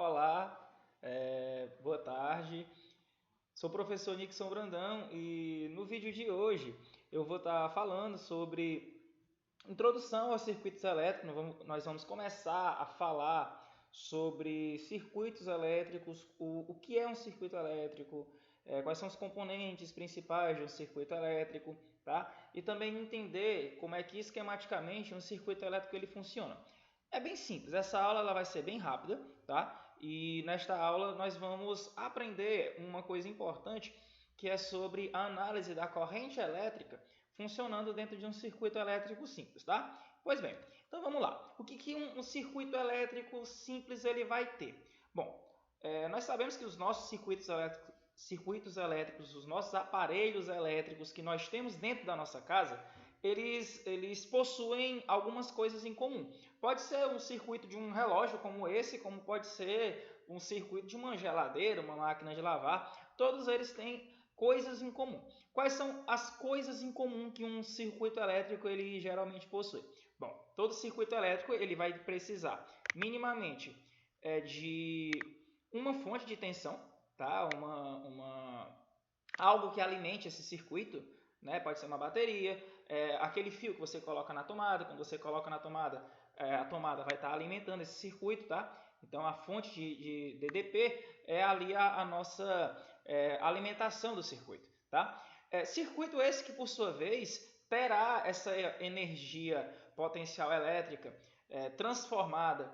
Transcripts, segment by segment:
Olá, boa tarde. Sou o professor Nixon Brandão e no vídeo de hoje eu vou estar falando sobre introdução aos circuitos elétricos. Nós vamos começar a falar sobre circuitos elétricos, o que é um circuito elétrico, quais são os componentes principais de um circuito elétrico, tá? E também entender como é que esquematicamente um circuito elétrico ele funciona. É bem simples, essa aula ela vai ser bem rápida, tá? E nesta aula nós vamos aprender uma coisa importante que é sobre a análise da corrente elétrica funcionando dentro de um circuito elétrico simples, tá? Pois bem, então vamos lá. O que um circuito elétrico simples ele vai ter? Bom, nós sabemos que os nossos circuitos elétricos, os nossos aparelhos elétricos que nós temos dentro da nossa casa, eles possuem algumas coisas em comum. Pode ser um circuito de um relógio como esse, como pode ser um circuito de uma geladeira, uma máquina de lavar. Todos eles têm coisas em comum. Quais são as coisas em comum que um circuito elétrico ele geralmente possui? Bom, todo circuito elétrico ele vai precisar minimamente de uma fonte de tensão, tá? Algo que alimente esse circuito, né? Pode ser uma bateria, aquele fio que você coloca na tomada. Quando você coloca na tomada, a tomada vai estar alimentando esse circuito, tá? Então a fonte de DDP é ali a nossa alimentação do circuito, tá? Circuito esse que por sua vez terá essa energia potencial elétrica transformada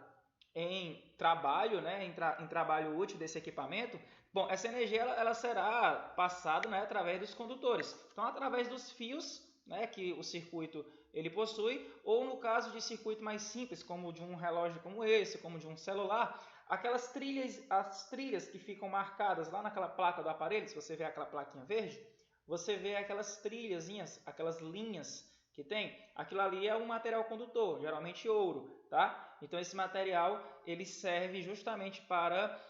em trabalho, né, em trabalho útil desse equipamento. Bom, essa energia ela será passada, né, através dos condutores. Então, através dos fios, né, que o circuito ele possui, ou no caso de circuito mais simples, como de um relógio como esse, como de um celular, aquelas trilhas, as trilhas que ficam marcadas lá naquela placa do aparelho, se você vê aquela plaquinha verde, você vê aquelas trilhazinhas, aquelas linhas que tem, aquilo ali é um material condutor, geralmente ouro, tá? Então esse material ele serve justamente para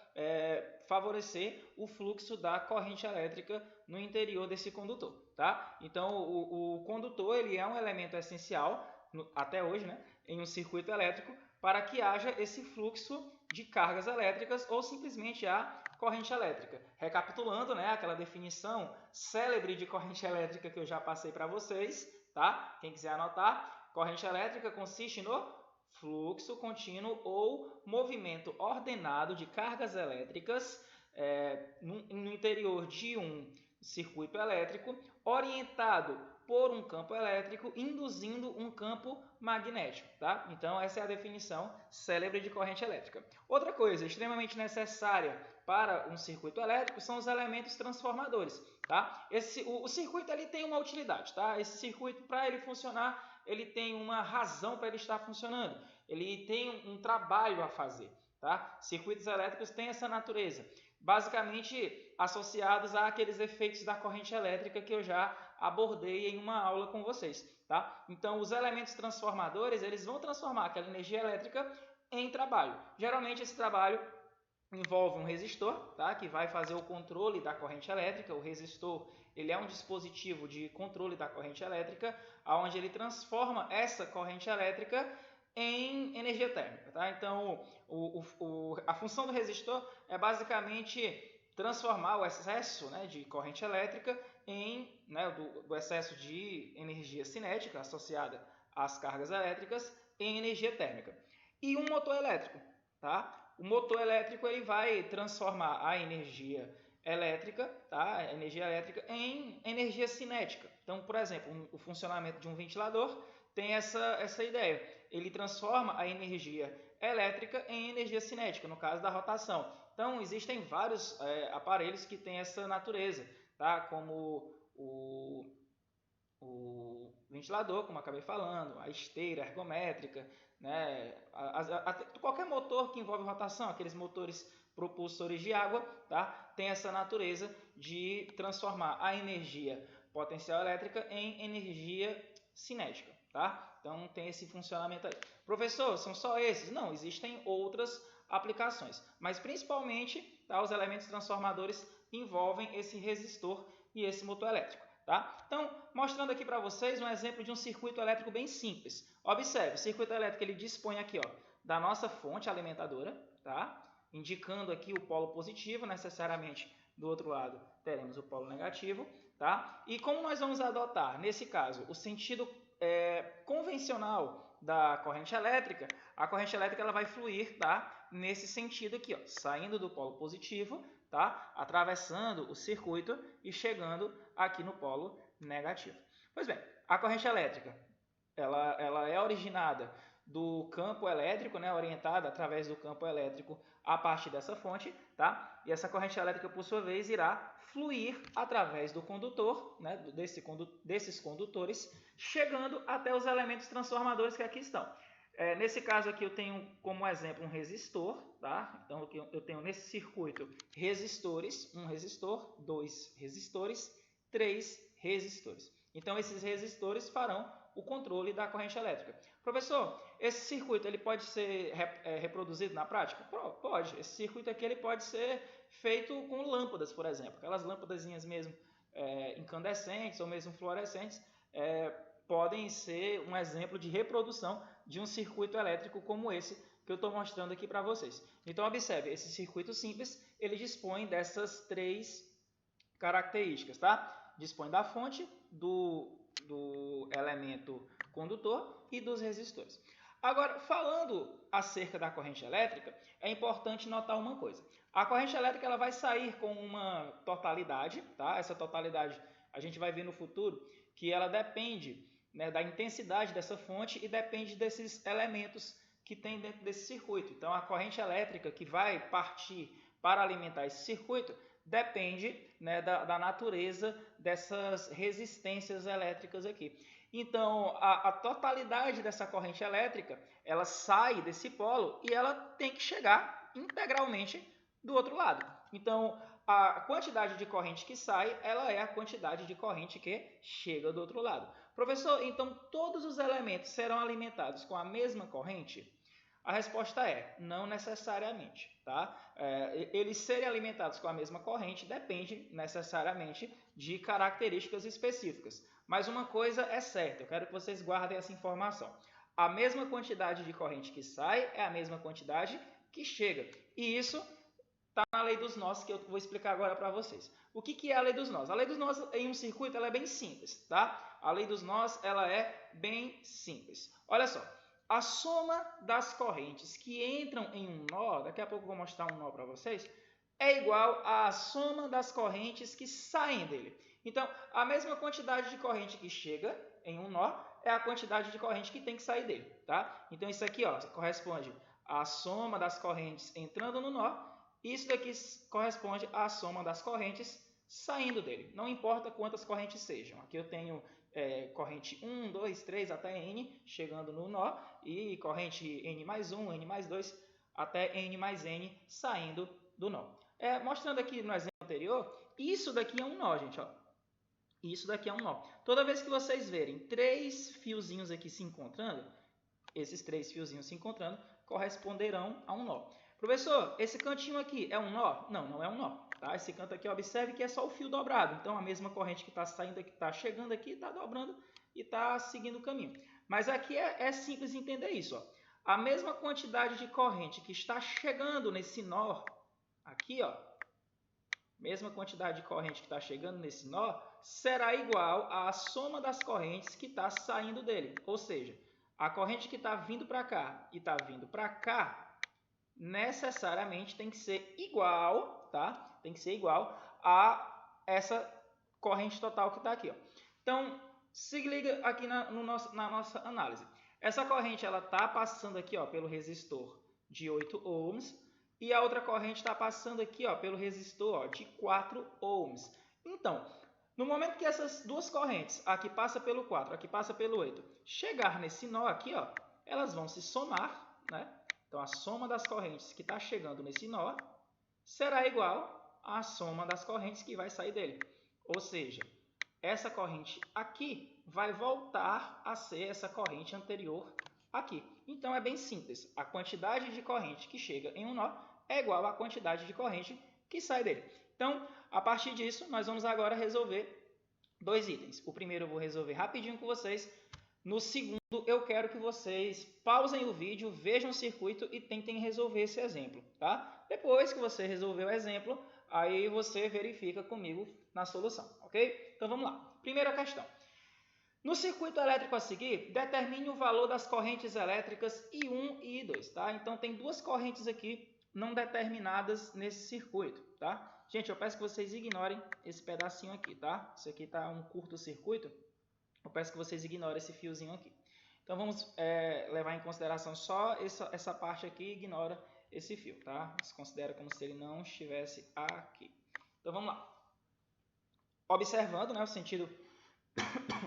favorecer o fluxo da corrente elétrica no interior desse condutor, tá? Então o condutor ele é um elemento essencial até hoje, né, em um circuito elétrico para que haja esse fluxo de cargas elétricas ou simplesmente a corrente elétrica. Recapitulando, né, aquela definição célebre de corrente elétrica que eu já passei para vocês, tá? Quem quiser anotar, corrente elétrica consiste no fluxo contínuo ou movimento ordenado de cargas elétricas no interior de um circuito elétrico, orientado por um campo elétrico, induzindo um campo magnético, tá? Então essa é a definição célebre de corrente elétrica. Outra coisa extremamente necessária para um circuito elétrico são os elementos transformadores, tá? O circuito ele tem uma utilidade, tá? Esse circuito, para ele funcionar, ele tem uma razão para ele estar funcionando. Ele tem um trabalho a fazer, tá? Circuitos elétricos têm essa natureza, basicamente associados àqueles efeitos da corrente elétrica que eu já abordei em uma aula com vocês, tá? Então, os elementos transformadores, eles vão transformar aquela energia elétrica em trabalho. Geralmente, esse trabalho envolve um resistor, tá? Que vai fazer o controle da corrente elétrica. O resistor ele é um dispositivo de controle da corrente elétrica, onde ele transforma essa corrente elétrica em energia térmica, tá? Então, a função do resistor é basicamente transformar o excesso, né, de corrente elétrica do excesso de energia cinética associada às cargas elétricas em energia térmica. E um motor elétrico, tá? O motor elétrico ele vai transformar a energia elétrica, tá? A energia elétrica em energia cinética. Então, por exemplo, o funcionamento de um ventilador tem essa ideia. Ele transforma a energia elétrica em energia cinética, no caso da rotação. Então, existem vários aparelhos que têm essa natureza, tá? Como o ventilador, como eu acabei falando, a esteira ergométrica, né? Qualquer motor que envolve rotação, aqueles motores propulsores de água, tá? Tem essa natureza de transformar a energia potencial elétrica em energia cinética, tá? Então tem esse funcionamento aí. Professor, são só esses? Não, existem outras aplicações, mas principalmente, tá, os elementos transformadores envolvem esse resistor e esse motor elétrico. Tá? Então, mostrando aqui para vocês um exemplo de um circuito elétrico bem simples. Observe, o circuito elétrico ele dispõe aqui, ó, da nossa fonte alimentadora, tá? indicando aqui o polo positivo, necessariamente do outro lado teremos o polo negativo, tá? E como nós vamos adotar, nesse caso, o sentido convencional da corrente elétrica, a corrente elétrica ela vai fluir, tá? Nesse sentido aqui, ó, saindo do polo positivo, tá? Atravessando o circuito e chegando aqui no polo negativo. Pois bem, a corrente elétrica ela é originada do campo elétrico, né, orientada através do campo elétrico a partir dessa fonte, tá? E essa corrente elétrica, por sua vez, irá fluir através do condutor, né, desses condutores, chegando até os elementos transformadores que aqui estão. Nesse caso aqui eu tenho como exemplo um resistor, tá? Então eu tenho nesse circuito resistores, um resistor, 2 resistores, 3 resistores. Então esses resistores farão o controle da corrente elétrica. Professor, esse circuito ele pode ser reproduzido na prática? Pode. Esse circuito aqui ele pode ser feito com lâmpadas, por exemplo. Aquelas lâmpadazinhas mesmo incandescentes ou mesmo fluorescentes podem ser um exemplo de reprodução de um circuito elétrico como esse que eu estou mostrando aqui para vocês. Então, observe, esse circuito simples, ele dispõe dessas 3 características, tá? Dispõe da fonte, do elemento condutor e dos resistores. Agora, falando acerca da corrente elétrica, é importante notar uma coisa. A corrente elétrica ela vai sair com uma totalidade, tá? Essa totalidade a gente vai ver no futuro que ela depende, né, da intensidade dessa fonte e depende desses elementos que tem dentro desse circuito. Então, a corrente elétrica que vai partir para alimentar esse circuito depende, né, da natureza dessas resistências elétricas aqui. Então, a totalidade dessa corrente elétrica, ela sai desse polo e ela tem que chegar integralmente do outro lado. Então, a quantidade de corrente que sai, ela é a quantidade de corrente que chega do outro lado. Professor, então todos os elementos serão alimentados com a mesma corrente? A resposta é, não necessariamente, tá? Eles serem alimentados com a mesma corrente depende necessariamente de características específicas. Mas uma coisa é certa, eu quero que vocês guardem essa informação. A mesma quantidade de corrente que sai é a mesma quantidade que chega. E isso está na lei dos nós, que eu vou explicar agora para vocês. O que é a lei dos nós? A lei dos nós em um circuito ela é bem simples, tá? A lei dos nós ela é bem simples. Olha só. A soma das correntes que entram em um nó, daqui a pouco eu vou mostrar um nó para vocês, é igual à soma das correntes que saem dele. Então, a mesma quantidade de corrente que chega em um nó é a quantidade de corrente que tem que sair dele, tá? Então, isso aqui ó, corresponde à soma das correntes entrando no nó, e isso daqui corresponde à soma das correntes saindo dele. Não importa quantas correntes sejam. Aqui eu tenho corrente 1, 2, 3 até N chegando no nó e corrente N mais 1, N mais 2 até N mais N saindo do nó. Mostrando aqui no exemplo anterior, isso daqui é um nó, gente. Ó. Isso daqui é um nó. Toda vez que vocês verem 3 fiozinhos aqui se encontrando, esses 3 fiozinhos se encontrando corresponderão a um nó. Professor, esse cantinho aqui é um nó? Não, não é um nó. Tá? Esse canto aqui, observe que é só o fio dobrado. Então, a mesma corrente que está saindo aqui, está chegando aqui, está dobrando e está seguindo o caminho. Mas aqui é simples entender isso. Ó. A mesma quantidade de corrente que está chegando nesse nó, aqui, ó, mesma quantidade de corrente que está chegando nesse nó, será igual à soma das correntes que está saindo dele. Ou seja, a corrente que está vindo para cá e está vindo para cá, necessariamente tem que ser igual, tá? Tem que ser igual a essa corrente total que está aqui, ó. Então, se liga aqui na nossa análise. Essa corrente ela está passando aqui, ó, pelo resistor de 8 ohms e a outra corrente está passando aqui, ó, pelo resistor, ó, de 4 ohms. Então, no momento que essas duas correntes, aqui passa pelo 4, aqui passa pelo 8, chegar nesse nó aqui, ó, elas vão se somar, né? Então, a soma das correntes que está chegando nesse nó será igual à soma das correntes que vai sair dele. Ou seja, essa corrente aqui vai voltar a ser essa corrente anterior aqui. Então, é bem simples. A quantidade de corrente que chega em um nó é igual à quantidade de corrente que sai dele. Então, a partir disso, nós vamos agora resolver 2 itens. O primeiro eu vou resolver rapidinho com vocês. No segundo, eu quero que vocês pausem o vídeo, vejam o circuito e tentem resolver esse exemplo, tá? Depois que você resolver o exemplo, aí você verifica comigo na solução, ok? Então vamos lá. Primeira questão. No circuito elétrico a seguir, determine o valor das correntes elétricas I1 e I2, tá? Então tem duas correntes aqui não determinadas nesse circuito, tá? Gente, eu peço que vocês ignorem esse pedacinho aqui, tá? Isso aqui tá um curto-circuito. Eu peço que vocês ignorem esse fiozinho aqui. Então vamos levar em consideração só essa parte aqui, ignora esse fio, tá? Se considera como se ele não estivesse aqui. Então vamos lá. Observando, né, o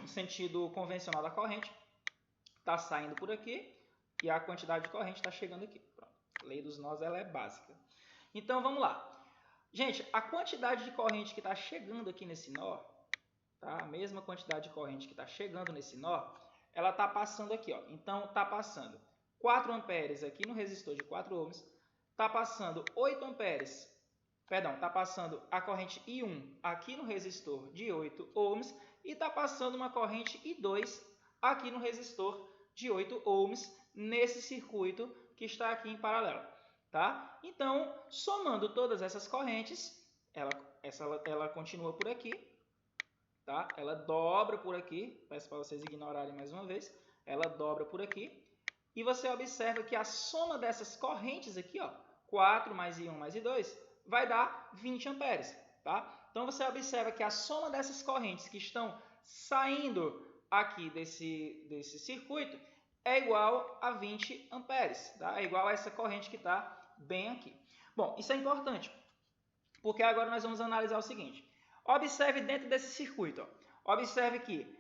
sentido convencional da corrente, está saindo por aqui e a quantidade de corrente está chegando aqui. Pronto. A lei dos nós ela é básica. Então vamos lá. Gente, a quantidade de corrente que está chegando aqui nesse nó, tá? A mesma quantidade de corrente que está chegando nesse nó, ela está passando aqui, ó. Então está passando 4 amperes aqui no resistor de 4 ohms, está passando 8 amperes, perdão, está passando a corrente I1 aqui no resistor de 8 ohms e está passando uma corrente I2 aqui no resistor de 8 ohms nesse circuito que está aqui em paralelo, tá? Então, somando todas essas correntes, ela continua por aqui, tá? Ela dobra por aqui, peço para vocês ignorarem mais uma vez, ela dobra por aqui, e você observa que a soma dessas correntes aqui, ó, 4 mais I1 mais I2, vai dar 20 amperes, tá? Então você observa que a soma dessas correntes que estão saindo aqui desse circuito é igual a 20 amperes, tá? É igual a essa corrente que está bem aqui. Bom, isso é importante, porque agora nós vamos analisar o seguinte. Observe dentro desse circuito, ó. Observe que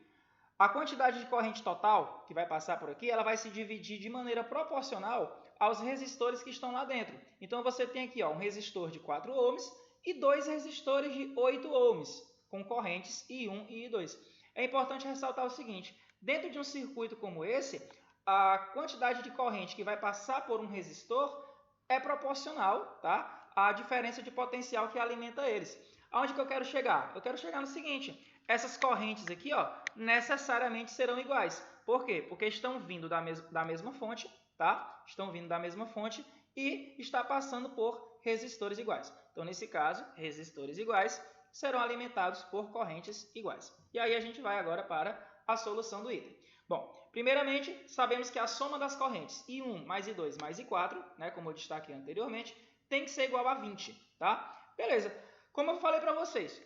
a quantidade de corrente total que vai passar por aqui, ela vai se dividir de maneira proporcional aos resistores que estão lá dentro. Então você tem aqui, ó, um resistor de 4 ohms e 2 resistores de 8 ohms, com correntes I1 e I2. É importante ressaltar o seguinte, dentro de um circuito como esse, a quantidade de corrente que vai passar por um resistor é proporcional, tá, à diferença de potencial que alimenta eles. Aonde que eu quero chegar? Eu quero chegar no seguinte, essas correntes aqui, ó, necessariamente serão iguais. Por quê? Porque estão vindo da mesma fonte, tá? Estão vindo da mesma fonte e está passando por resistores iguais. Então, nesse caso, resistores iguais serão alimentados por correntes iguais. E aí a gente vai agora para a solução do item. Bom, primeiramente, sabemos que a soma das correntes I1 mais I2 mais I4, né, como eu destaquei anteriormente, tem que ser igual a 20, tá? Beleza. Como eu falei para vocês,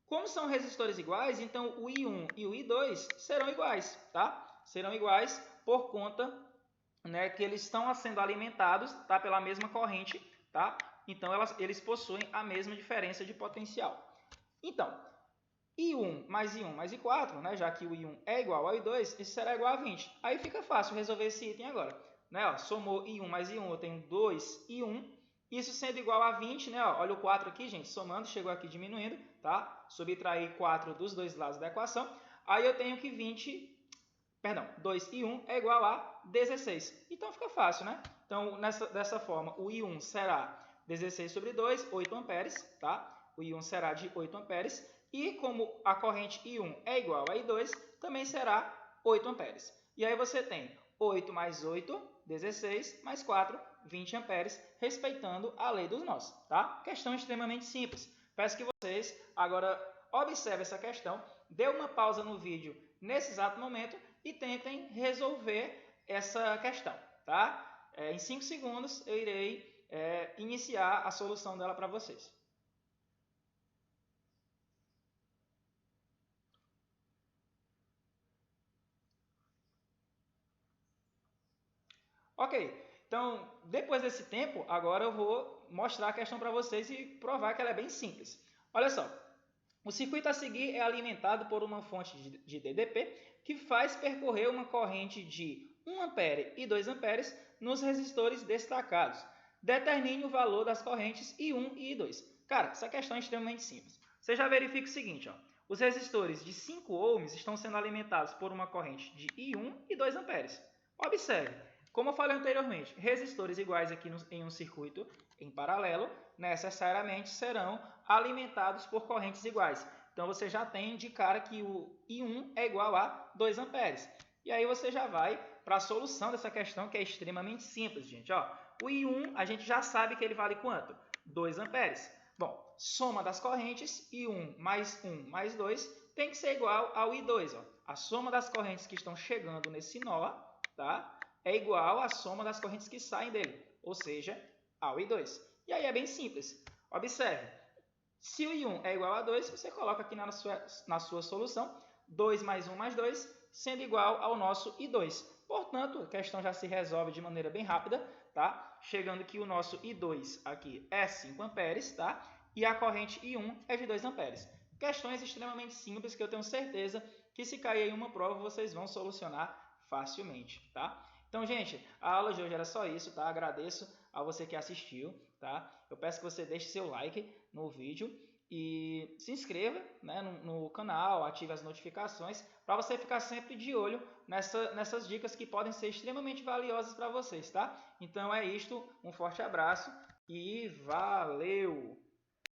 como são resistores iguais, então o I1 e o I2 serão iguais, tá? Serão iguais por conta, né, que eles estão sendo alimentados, tá, pela mesma corrente, tá? Então eles possuem a mesma diferença de potencial. Então, I1 mais I4, né, já que o I1 é igual ao I2, isso será igual a 20. Aí fica fácil resolver esse item agora. Né, ó, somou I1 mais I1, eu tenho 2I1. Isso sendo igual a 20, né? Ó, olha o 4 aqui, gente, somando, chegou aqui diminuindo, tá? Subtrair 4 dos dois lados da equação. Aí eu tenho que 2 e 1 é igual a 16. Então fica fácil, né? Então, dessa forma, o I1 será 16 sobre 2, 8 amperes, tá? O I1 será de 8 amperes. E como a corrente I1 é igual a I2, também será 8 amperes. E aí você tem 8 mais 8, 16, mais 4, 20 amperes, respeitando a lei dos nós, tá? Questão extremamente simples. Peço que vocês agora observem essa questão, dê uma pausa no vídeo nesse exato momento e tentem resolver essa questão, tá? Em 5 segundos eu irei iniciar a solução dela para vocês. Ok. Então, depois desse tempo, agora eu vou mostrar a questão para vocês e provar que ela é bem simples. Olha só, o circuito a seguir é alimentado por uma fonte de DDP que faz percorrer uma corrente de 1 ampere e 2 amperes nos resistores destacados. Determine o valor das correntes I1 e I2. Cara, essa questão é extremamente simples. Você já verifica o seguinte, ó, os resistores de 5 ohms estão sendo alimentados por uma corrente de I1 e 2 amperes. Observe. Como eu falei anteriormente, resistores iguais aqui em um circuito em paralelo necessariamente serão alimentados por correntes iguais. Então você já tem de cara que o I1 é igual a 2 amperes. E aí você já vai para a solução dessa questão, que é extremamente simples, gente. Ó, o I1 a gente já sabe que ele vale quanto? 2 amperes. Bom, soma das correntes, I1 mais 2, tem que ser igual ao I2. Ó. A soma das correntes que estão chegando nesse nó, tá? É igual à soma das correntes que saem dele, ou seja, ao I2. E aí é bem simples. Observe, se o I1 é igual a 2, você coloca aqui na sua solução 2 mais 1 mais 2, sendo igual ao nosso I2. Portanto, a questão já se resolve de maneira bem rápida, tá? Chegando que o nosso I2 aqui é 5 amperes, tá? E a corrente I1 é de 2 amperes. Questões extremamente simples que eu tenho certeza que se cair em uma prova vocês vão solucionar facilmente, tá? Então, gente, a aula de hoje era só isso, tá? Agradeço a você que assistiu, tá? Eu peço que você deixe seu like no vídeo e se inscreva, né, no canal, ative as notificações para você ficar sempre de olho nessas dicas que podem ser extremamente valiosas para vocês, tá? Então é isto, um forte abraço e valeu!